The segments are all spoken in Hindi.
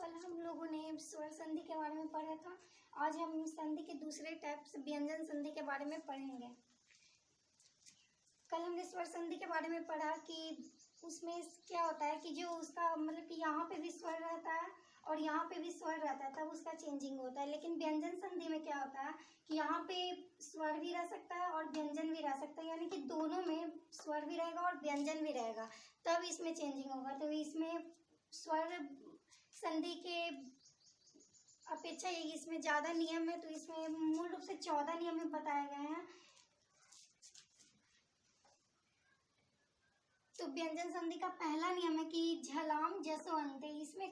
कल हम लोगों ने स्वर संधि के बारे में पढ़ा था। आज हम संधि के दूसरे टाइप्स व्यंजन संधि के बारे में पढ़ेंगे। कल हमने स्वर संधि के बारे में पढ़ा कि उसमें क्या होता है कि जो उसका मतलब कि यहाँ पे भी स्वर रहता है और यहाँ पे भी स्वर रहता है, तब उसका चेंजिंग होता है। लेकिन व्यंजन संधि में क्या होता है कि यहाँ पे स्वर भी रह सकता है और व्यंजन भी रह सकता है, यानी कि दोनों में स्वर भी रहेगा और व्यंजन भी रहेगा, तब इसमें चेंजिंग होगा। तो इसमें स्वर संधि के अपेक्षा इसमें ज़्यादा नियम है, तो इसमें मूल रूप से 14 नियम बताए गए हैं। तो व्यंजन संधि का पहला नियम है कि झलाम जसो अंते। इसमें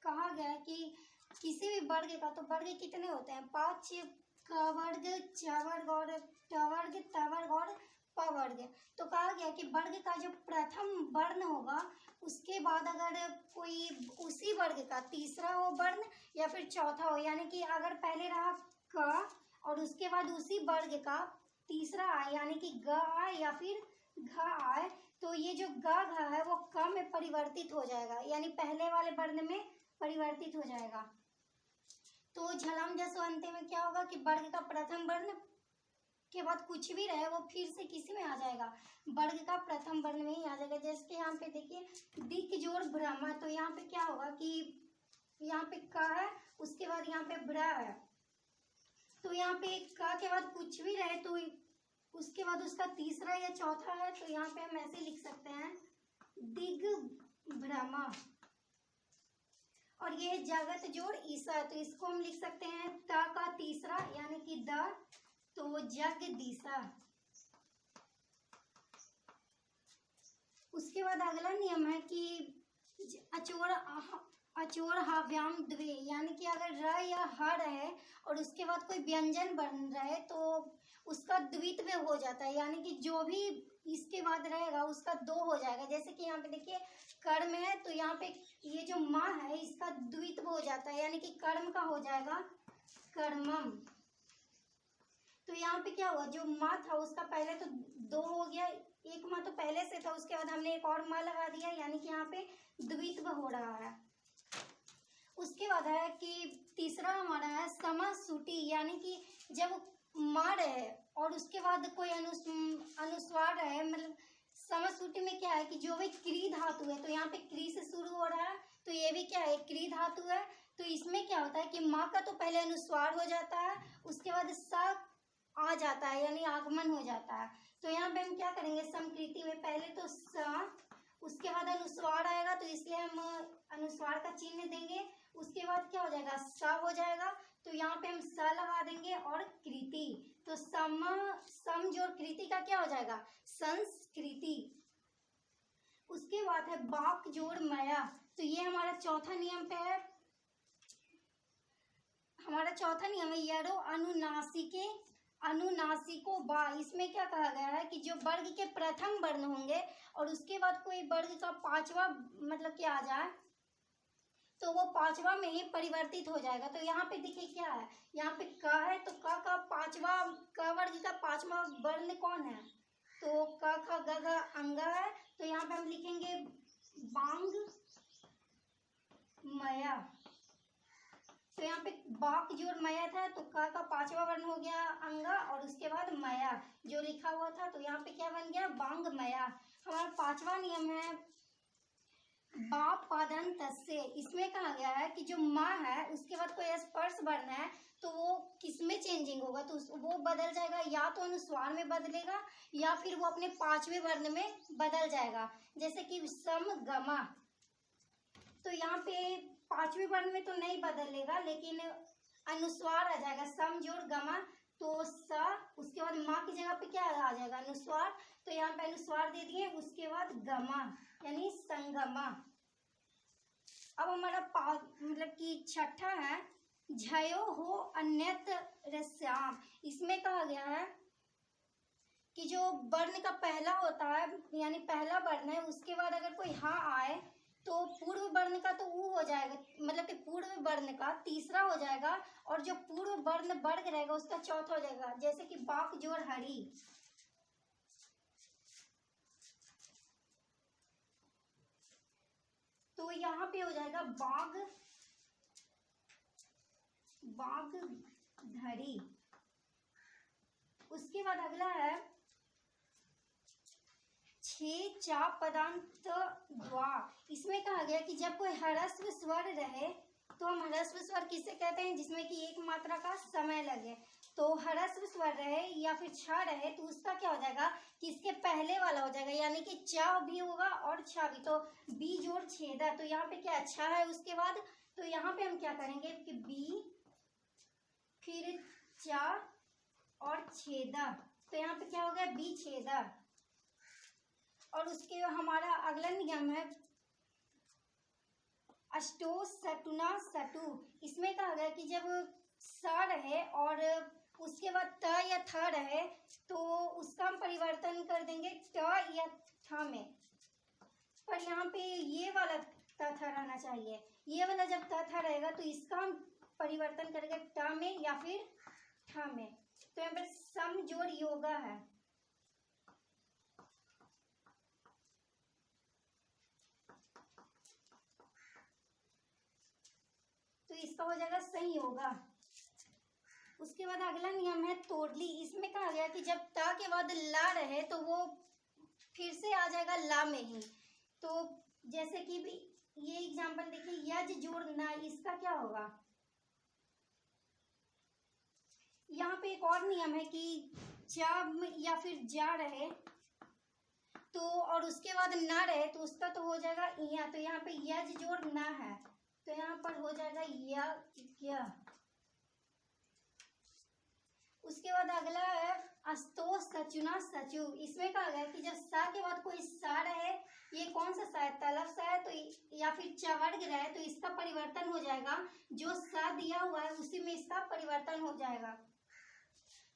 कहा गया है कि किसी भी वर्ग का, तो वर्ग कितने होते हैं? 5, क वर्ग, च वर्ग और ट वर्ग, त वर्ग और प वर्ग। तो कहा गया कि वर्ग का जो प्रथम वर्ण होगा उसके बाद अगर कोई उसी वर्ग का तीसरा हो वर्ण या फिर चौथा हो, यानी कि अगर पहले रहा क और उसके बाद उसी वर्ग का तीसरा आए, यानी कि ग आए या फिर घ आए, तो ये जो ग घ है वो क में परिवर्तित हो जाएगा, यानी पहले वाले वर्ण में परिवर्तित हो जाएगा। तो झलाम जसो अंते में क्या होगा कि वर्ग का प्रथम वर्ण के बाद कुछ भी रहे वो फिर से किसी में आ जाएगा, वर्ग का प्रथम वर्ण में ही आ जाएगा। जैसे कि यहाँ पे देखिए दिक जोड़ ब्रह्मा, तो यहाँ पे क्या होगा कि यहाँ पे क है, उसके बाद यहाँ पे ब्र है, तो यहाँ पे क के बाद कुछ भी रहे तो उसके बाद उसका तीसरा या चौथा है, तो यहाँ पे हम ऐसे लिख सकते हैं दिग भ्रमा। और ये जगत जोड़ ईसा, तो इसको हम लिख सकते हैं त का तीसरा यानी कि द, तो जग दिशा। उसके बाद अगला नियम है कि अचोर हाव्याम द्वे, यानी कि अगर र या ह रहे और उसके बाद कोई व्यंजन बन रहे तो उसका द्वित्व हो जाता है, यानी कि जो भी इसके बाद रहेगा उसका 2 हो जाएगा। जैसे कि यहाँ पे देखिए कर्म है, तो यहाँ पे ये जो माँ है इसका द्वित्व हो जाता है, यानी कि कर्म का हो जाएगा कर्मम। तो यहाँ पे क्या हुआ, जो माँ था उसका पहले तो 2 हो गया, एक माँ तो पहले से था, उसके बाद हमने एक और माँ लगा दिया, यानी कि यहाँ पे द्वित्व हो रहा है। उसके बाद है कि तीसरा हमारा है समासुटी, यानी कि जब माँ रहे और उसके बाद कोई अनुस्वार रहे, मतलब समासुटी में क्या है कि जो भी क्री धातु है, तो यहाँ पे क्री से शुरू हो रहा है, तो ये भी क्या है क्री धातु है। तो इसमें क्या होता है कि माँ का तो पहले अनुस्वार हो जाता है, उसके बाद स आ जाता है यानी आगमन हो जाता है। तो यहाँ पे हम क्या करेंगे, समकृति में पहले तो स, उसके बाद अनुस्वार आएगा, तो इसलिए हम अनुस्वार का चिन्ह देंगे। उसके बाद क्या हो जाएगा, स हो जाएगा, तो यहाँ पे हम स लगा देंगे और कृति, तो सम जोड़ कृति का क्या हो जाएगा, संस्कृति। उसके बाद है बाक जोड़ मया, तो ये हमारा चौथा नियम पे है। हमारा चौथा नियम है यरो अनुनासिको बा। इसमें क्या कहा गया है कि जो वर्ग के प्रथम वर्ण होंगे और उसके बाद कोई वर्ग का पांचवा मतलब क्या आ जाए तो वो पांचवा में ही परिवर्तित हो जाएगा। तो यहाँ पे देखिए क्या है, यहाँ पे क है, तो क का पांचवा, क वर्ग का पांचवा वर्ण कौन है, तो क ख ग घ अंग है, तो यहाँ पे हम लिखेंगे बांग मया। तो यहाँ पे बाक जोड़ मया था, तो क का पांचवा वर्ण हो गया अंगा और उसके बाद मया जो लिखा हुआ था, तो यहाँ पे क्या बन गया, बांग मया। हमारा पांचवा नियम है बाप पादन तस्य। इसमें कहा गया है कि जो माँ है उसके बाद कोई स्पर्श वर्ण है तो वो किसमें चेंजिंग होगा, तो वो बदल जाएगा, या तो अनुस्वार में बदलेगा या फिर वो अपने पांचवें वर्ण में बदल जाएगा, जैसे कि सम गमा। तो यहाँ पे पांचवें वर्ण में तो नहीं बदलेगा लेकिन अनुस्वार आ जाएगा, सम जोड़ गमा, तो स, उसके बाद माँ की जगह पे क्या आ जाएगा, अनुस्वार, तो यहाँ पे अनुस्वार दे दिए, उसके बाद गमा यानी संगमा। अब हमारा मतलब कि छठा है झयो हो अन्यत्र रस्याम। इसमें कहा गया है कि जो वर्ण का पहला होता है यानी पहला वर्ण है, उसके बाद अगर कोई हा आए तो पूर्व वर्ण का तो ऊ हो जाएगा, मतलब कि पूर्व वर्ण का तीसरा हो जाएगा और जो पूर्व वर्ण वर्ग रहेगा उसका चौथा हो जाएगा, जैसे कि बाक जोड़ हरी। तो यहाँ पे हो जाएगा बाघ बाघ धरी। उसके बाद अगला है छे चा पदांत द्वा। इसमें कहा गया कि जब कोई ह्रस्व स्वर रहे तो हम ह्रस्व स्वर किसे कहते हैं, जिसमें कि एक मात्रा का समय लगे। तो ह्रस्व स्वर रहे या फिर छा रहे तो उसका क्या हो जाएगा कि इसके पहले वाला हो जाएगा, यानी कि चा भी होगा और छा भी। तो बी जोड़ छेदा, तो यहाँ पे क्या अच्छा है उसके बाद, तो यहाँ पे हम क्या करेंगे कि बी फिर चा और छेदा, तो यहाँ पे क्या हो गया बी छेदा। और उसके हमारा अगला नियम है अष्टो सटुना सटु। इसमें कहा गया कि जब सा रहे और उसके बाद त या थ रहे तो उसका हम परिवर्तन कर देंगे ट या थ में। पर यहाँ पे ये वाला त थ रहना चाहिए, ये वाला जब त थ रहेगा तो इसका हम परिवर्तन करेंगे ट में या फिर ठ में। तो यहाँ पर सम जोड़ योगा है, तो इसका हो जाएगा संयोगा। उसके बाद अगला नियम है तोड़ली। इसमें कहा गया कि जब ता के बाद ला रहे तो वो फिर से आ जाएगा ला में ही। तो जैसे कि भी ये एग्जांपल देखिए, यज जोड़ ना, इसका क्या होगा, यहाँ पे एक और नियम है कि जा या फिर जा रहे तो और उसके बाद ना रहे तो उसका तो हो जाएगा या। तो यहाँ पे यज जोड़ ना है तो यहाँ पर हो जाएगा या। उसके बाद अगला है अस्तो सचुना सचु। इसमें कहा गया कि जब सा के बाद कोई सा रहे, ये कौन सा सा है, तलफ सा है तो या फिर चवर्ग रहे तो इसका परिवर्तन हो जाएगा, जो सा दिया हुआ है उसी में इसका परिवर्तन हो जाएगा।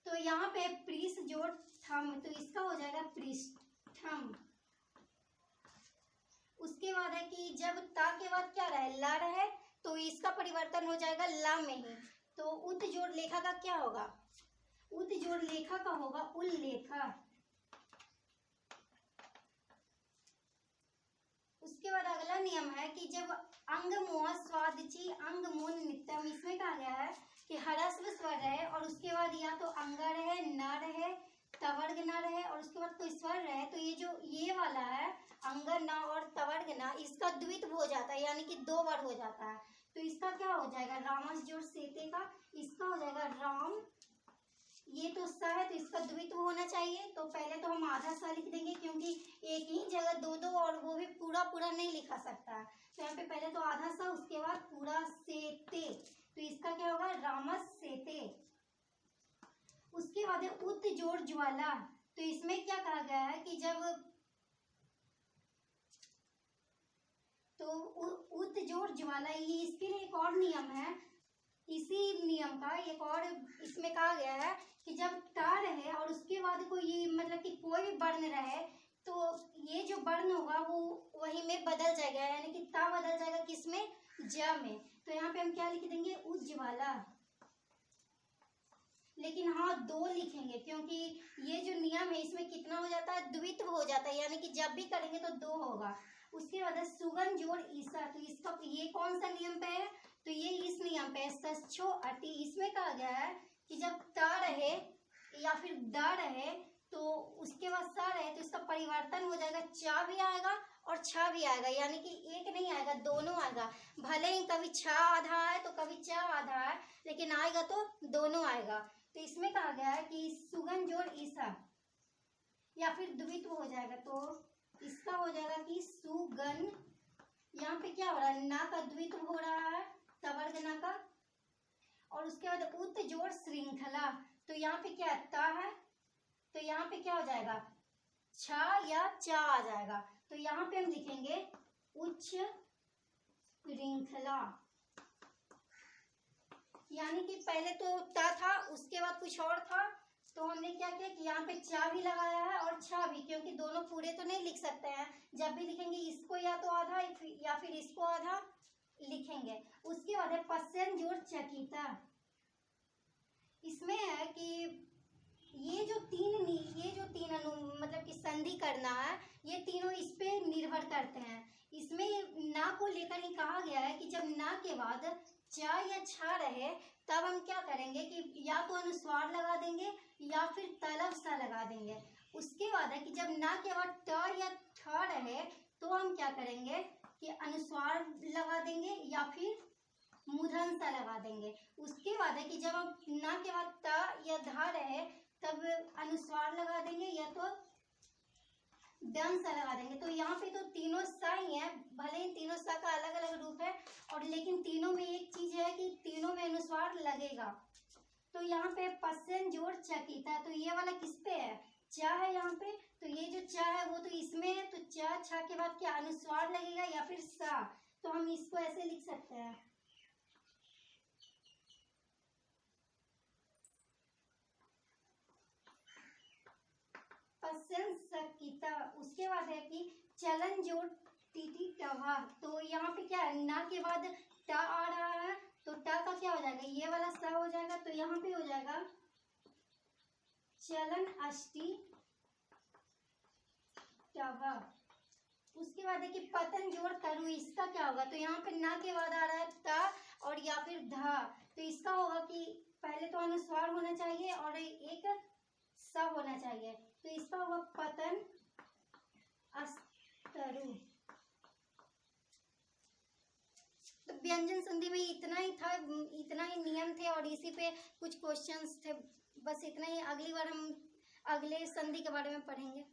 तो यहाँ पे प्रीस जोड़ थम, तो इसका हो जाएगा पृष्ठम। उसके बाद है कि जब ता के बाद क्या रहे, ला रहे तो इसका परिवर्तन हो जाएगा ला में ही। तो उत जोड़ लेखा का क्या होगा, उत जोड़ लेखा का होगा उल्लेखा। उसके बाद अगला नियम है कि जब अंग मोह स्वादची अंग मूल नित्यम। इसमें कहा गया है कि ह्रस्व स्वर रहे और उसके बाद या तो अंगा रहे, न रहे, तवर्ग न रहे और उसके बाद कोई स्वर रहे तो ये जो ये वाला है अंगा न और तवर्ग न, इसका द्वित्व हो जाता है, यानी कि दो बार हो जाता है। तो इसका क्या हो जाएगा, रामस जोड़ सेते का, इसका हो जाएगा राम। ये तो स है तो इसका द्वित्व होना चाहिए। तो पहले तो हम आधा सा लिख देंगे क्योंकि एक ही जगह दो दो और वो भी पूरा पूरा नहीं लिखा सकता है। तो यहाँ पे पहले तो आधा सा, उसके बाद पूरा सेते, तो इसका क्या होगा रामस सेते। उसके बाद है उत जोड़ ज्वाला। तो इसमें क्या कहा गया है कि जब तो उत जोड़ ज्वाला, ये इसके लिए एक और नियम है, इसी नियम का एक और इसमें कहा गया है कि जब ता रहे और उसके बाद कोई मतलब कि कोई भी वर्ण रहे तो ये जो वर्ण होगा वो वही में बदल जाएगा, यानी कि ता बदल जाएगा किसमें, ज में। तो यहाँ पे हम क्या लिख देंगे उज्ज्वला। लेकिन हाँ दो लिखेंगे क्योंकि ये जो नियम है इसमें कितना हो जाता है, द्वित्व हो जाता है, यानी कि जब भी करेंगे तो दो होगा। उसके बाद सुगन जोड़ ईसा, तो इसका ये कौन सा नियम पे है, तो ये इस नियम पे सच्छो अति। इसमें कहा गया है कि जब ता रहे या फिर दा रहे तो उसके बाद सा रहे तो इसका परिवर्तन हो जाएगा, चा भी आएगा और छा भी आएगा, यानी कि एक नहीं आएगा दोनों आएगा। भले ही कभी छा आधा है तो कभी चा आधा है, लेकिन आएगा तो दोनों आएगा। तो इसमें कहा गया है कि सुगन जोड़ ईसा या फिर द्वित्व हो जाएगा, तो इसका हो जाएगा कि सुगन। यहाँ पे क्या हो रहा है, ना का द्वित्व हो रहा है, तवर्ग ना का। और उसके बाद उत जोड़ श्रृंखला, तो यहाँ पे क्या ता है तो यहाँ पे क्या हो जाएगा, छा या चा आ जाएगा। तो यहाँ पे हम लिखेंगे उच्च श्रृंखला, यानी कि पहले तो ता था उसके बाद कुछ और था, तो हमने क्या किया कि यहाँ पे चा भी लगाया है और छा भी, क्योंकि दोनों पूरे तो नहीं लिख सकते हैं, जब भी लिखेंगे इसको या तो आधा या फिर इसको आधा लिखेंगे। उसके बाद है पश्चिम जोड़ चकिता। इसमें है कि ये जो तीन मतलब कि संधि करना है, ये तीनों इस पे निर्भर करते हैं। इसमें ना को लेकर ही कहा गया है कि जब ना के बाद च या छ रहे तब हम क्या करेंगे कि या तो अनुस्वार लगा देंगे या फिर तलव सा लगा देंगे। उसके बाद है कि जब ना के बाद ट या ठ रहे तो हम क्या करेंगे कि अनुस्वार लगा देंगे या फिर मूर्धन सा लगा देंगे। उसके बाद है कि जब हम ना के बाद त या ध रहे तब अनुस्वार लगा देंगे या तो दम सा लगा देंगे। तो यहाँ पे तो तीनों सा ही है, भले ही तीनों सा का अलग अलग रूप है और लेकिन तीनों में एक चीज है कि तीनों में अनुस्वार लगेगा। तो यहाँ पे पश्चिम जोड़ चकिता, तो ये वाला किस पे है, च है यहाँ पे, तो ये जो च है वो तो इसमें है, तो च छ के बाद क्या अनुस्वार लगेगा या फिर सा, तो हम इसको ऐसे लिख सकते हैं। पश्चिम सकिता। उसके बाद है कि चलन जोड़ टीटी टवा, तो यहाँ पे क्या है ना के बाद ट आ रहा है तो ट का क्या हो जाएगा, ये वाला स हो जाएगा, तो यहाँ पे हो जाएगा चलन अष्टी टवा। उसके बाद है कि पतन जोड़ तरु, इसका क्या होगा, तो यहाँ पे ना के बाद आ रहा है ट और या फिर ध, तो इसका होगा कि पहले तो अनुस्वार होना चाहिए और एक स होना चाहिए, तो इसका होगा पतन अस्तरु। तो व्यंजन संधि में इतना ही था, इतना ही नियम थे और इसी पे कुछ क्वेश्चंस थे, बस इतना ही। अगली बार हम अगले संधि के बारे में पढ़ेंगे।